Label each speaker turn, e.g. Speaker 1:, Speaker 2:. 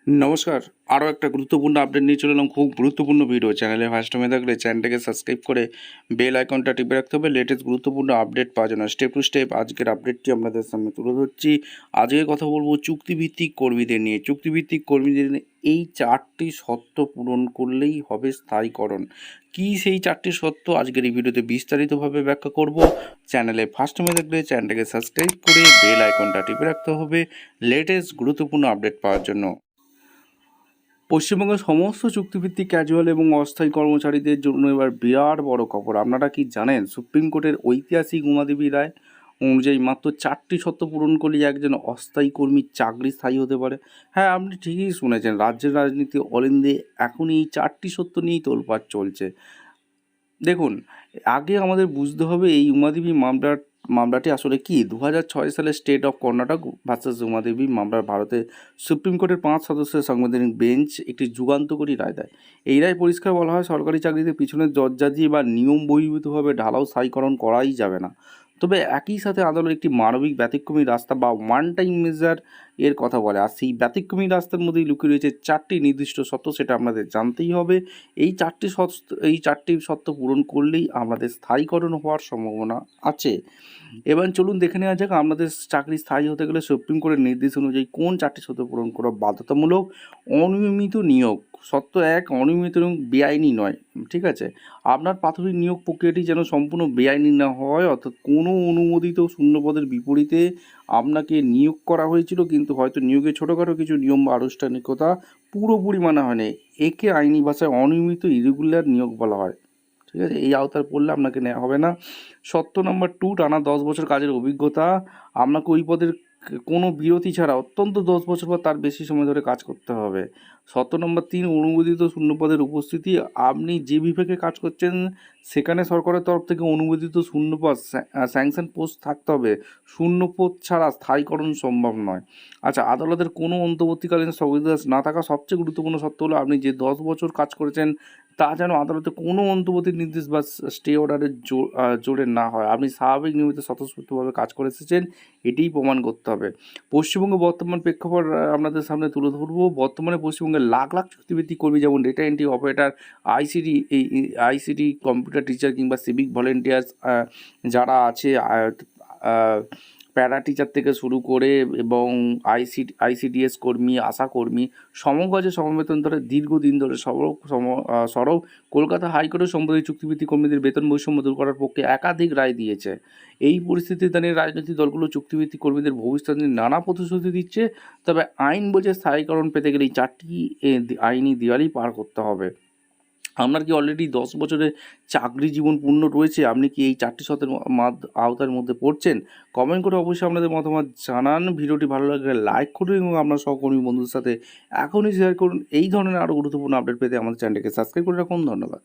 Speaker 1: নমস্কার। আরও একটা গুরুত্বপূর্ণ আপডেট নিয়ে চলে এলাম। খুব গুরুত্বপূর্ণ ভিডিও। চ্যানেলে ফার্স্ট টাইমে থাকলে চ্যানেলটাকে সাবস্ক্রাইব করে বেল আইকনটা টিপে রাখতে হবে লেটেস্ট গুরুত্বপূর্ণ আপডেট পাওয়ার জন্য। স্টেপ টু স্টেপ আজকের আপডেটটি আপনাদের সামনে তুলে ধরছি। আজকে কথা বলবো চুক্তিভিত্তিক কর্মীদের নিয়ে। চুক্তিভিত্তিক কর্মীদের নিয়ে এই 4টি শর্ত পূরণ করলেই হবে স্থায়ীকরণ। কী সেই 4টি শর্ত আজকের এই ভিডিওতে বিস্তারিতভাবে ব্যাখ্যা করব। চ্যানেলে ফার্স্ট টাইমে থাকলে চ্যানেলটাকে সাবস্ক্রাইব করে বেল আইকনটা টিপে রাখতে হবে লেটেস্ট গুরুত্বপূর্ণ আপডেট পাওয়ার জন্য। পশ্চিমবঙ্গের সমস্ত চুক্তিভিত্তিক ক্যাজুয়াল এবং অস্থায়ী কর্মচারীদের জন্য এবার বিরাট বড় খবর। আপনারা কি জানেন সুপ্রিম কোর্টের ঐতিহাসিক উমাদেবী রায় অনুযায়ী মাত্র 4টি শর্ত পূরণ করলেই একজন অস্থায়ী কর্মীর চাকরি স্থায়ী হতে পারে? হ্যাঁ, আপনি ঠিকই শুনেছেন। রাজ্যের রাজনীতি অল ইন্ডিয়া এখন এই 4টি শর্ত নিয়েই তোলপাড় চলছে। দেখুন, আগে আমাদের বুঝতে হবে এই উমাদেবী মামলাটি আসলে কি। 2006 সালে state of Karnataka versus Umadevi মামলার ভারতে সুপ্রিম কোর্টের 5 সদস্যের সাংবিধানিক বেঞ্চ একটি যুগান্তকারী রায় দেয়। এই রায় পরিষ্কার বলা হয় সরকারি চাকরিতে পিছনের জর্জাজি বা নিয়ম বহির্ভূতভাবে ঢালাও স্থায়ীকরণ করাই যাবে না। তবে একই সাথে আদালত একটি মানবিক ব্যতিক্রমী রাস্তা বা ওয়ান টাইম মেজার এর কথা বলে। আর সেই ব্যতিক্রমী রাস্তার মধ্যেই লুকিয়ে রয়েছে 4টি নির্দিষ্ট শর্ত, সেটা আপনাদের জানতেই হবে। এই চারটি শর্ত পূরণ করলেই আমাদের স্থায়ীকরণ হওয়ার সম্ভাবনা আছে। এবার চলুন দেখে নেওয়া যাক আপনাদের চাকরি স্থায়ী হতে গেলে সুপ্রিম কোর্টের নির্দেশ অনুযায়ী কোন 4টি শর্ত পূরণ করা বাধ্যতামূলক। অনিয়মিত নিয়োগ। শর্ত 1, অনিয়মিত এবং বেআইনি নয়। ঠিক আছে, আপনার প্রাথমিক নিয়োগ প্রক্রিয়াটি যেন সম্পূর্ণ বেআইনি না হয়, অর্থাৎ কোনো অনুমোদিত শূন্যপদের বিপরীতে আপনাকে নিয়োগ করা হয়েছিল কিন্তু হয়তো নিয়োগে ছোটোখাটো কিছু নিয়ম বা আনুষ্ঠানিকতা পুরোপুরি মানা হয়নি। একে আইনি ভাষায় অনিয়মিত ইরেগুলার নিয়োগ বলা হয়। ঠিক আছে, এই আওতায় পড়লে আপনাকে নেওয়া হবে না। শর্ত নাম্বার 2, টানা 10 বছর কাজের অভিজ্ঞতা। আপনাকে ওই পদের কোনো বিরতি ছাড়া অত্যন্ত 10 বছর বা তার বেশি সময় ধরে কাজ করতে হবে। শর্ত নম্বর 3, অনুমোদিত শূন্যপদের উপস্থিতি। আপনি যে বিভাগে কাজ করছেন সেখানে সরকারের তরফ থেকে অনুমোদিত শূন্যপদ স্যাংশন পোস্ট থাকতে হবে। শূন্যপদ ছাড়া স্থায়ীকরণ সম্ভব নয়। আচ্ছা, আদালতের কোনো অন্তর্বর্তীকালীন স্থগিতাদেশ না থাকা। সবচেয়ে গুরুত্বপূর্ণ শর্ত হলো আপনি যে 10 বছর কাজ করেছেন তা যেন আদালতে কোনো অন্তর্বর্তী নির্দেশ বা স্টে অর্ডারের জোরে না হয়। আপনি স্বাভাবিক নিয়মিত স্বতঃস্ফূর্তভাবে কাজ করে এসেছেন, এটিই প্রমাণ করতে হবে। পশ্চিমবঙ্গে বর্তমান প্রেক্ষাপট আপনাদের সামনে তুলে ধরবো। বর্তমানে পশ্চিমবঙ্গে লাখ লাখ চুক্তিভিত্তিক কর্মী যেমন data entry operator, ICT computer teacher কিংবা সিভিক ভলেন্টিয়ার্স যারা আছে, প্যারা টিচার থেকে শুরু করে এবং আইসিডিএস কর্মী, আশা কর্মী, সমকাজে সমবেতন ধরে দীর্ঘদিন ধরে সরব কলকাতা হাইকোর্টের সম্প্রতি চুক্তিভিত্তিক কর্মীদের বেতন বৈষম্য দূর করার পক্ষে একাধিক রায় দিয়েছে। এই পরিস্থিতিতে দাঁড়িয়ে রাজনৈতিক দলগুলো চুক্তিভিত্তিক কর্মীদের ভবিষ্যৎ নিয়ে নানা প্রতিশ্রুতি দিচ্ছে। তবে আইন বলছে স্থায়ীকরণ পেতে গেলে এই 4টি আইনি দেওয়ালই পার করতে হবে। আপনার কি অলরেডি 10 বছরের চাকরি জীবন পূর্ণ রয়েছে? আপনি কি এই 4টি শর্তের আওতার মধ্যে পড়ছেন? কমেন্ট করে অবশ্যই আপনাদের মতামত জানান। ভিডিওটি ভালো লাগলে লাইক করুন এবং আপনার সহকর্মী বন্ধুদের সাথে এখনই শেয়ার করুন। এই ধরনের আরও গুরুত্বপূর্ণ আপডেট পেতে আমাদের চ্যানেলকে সাবস্ক্রাইব করে রাখুন। ধন্যবাদ।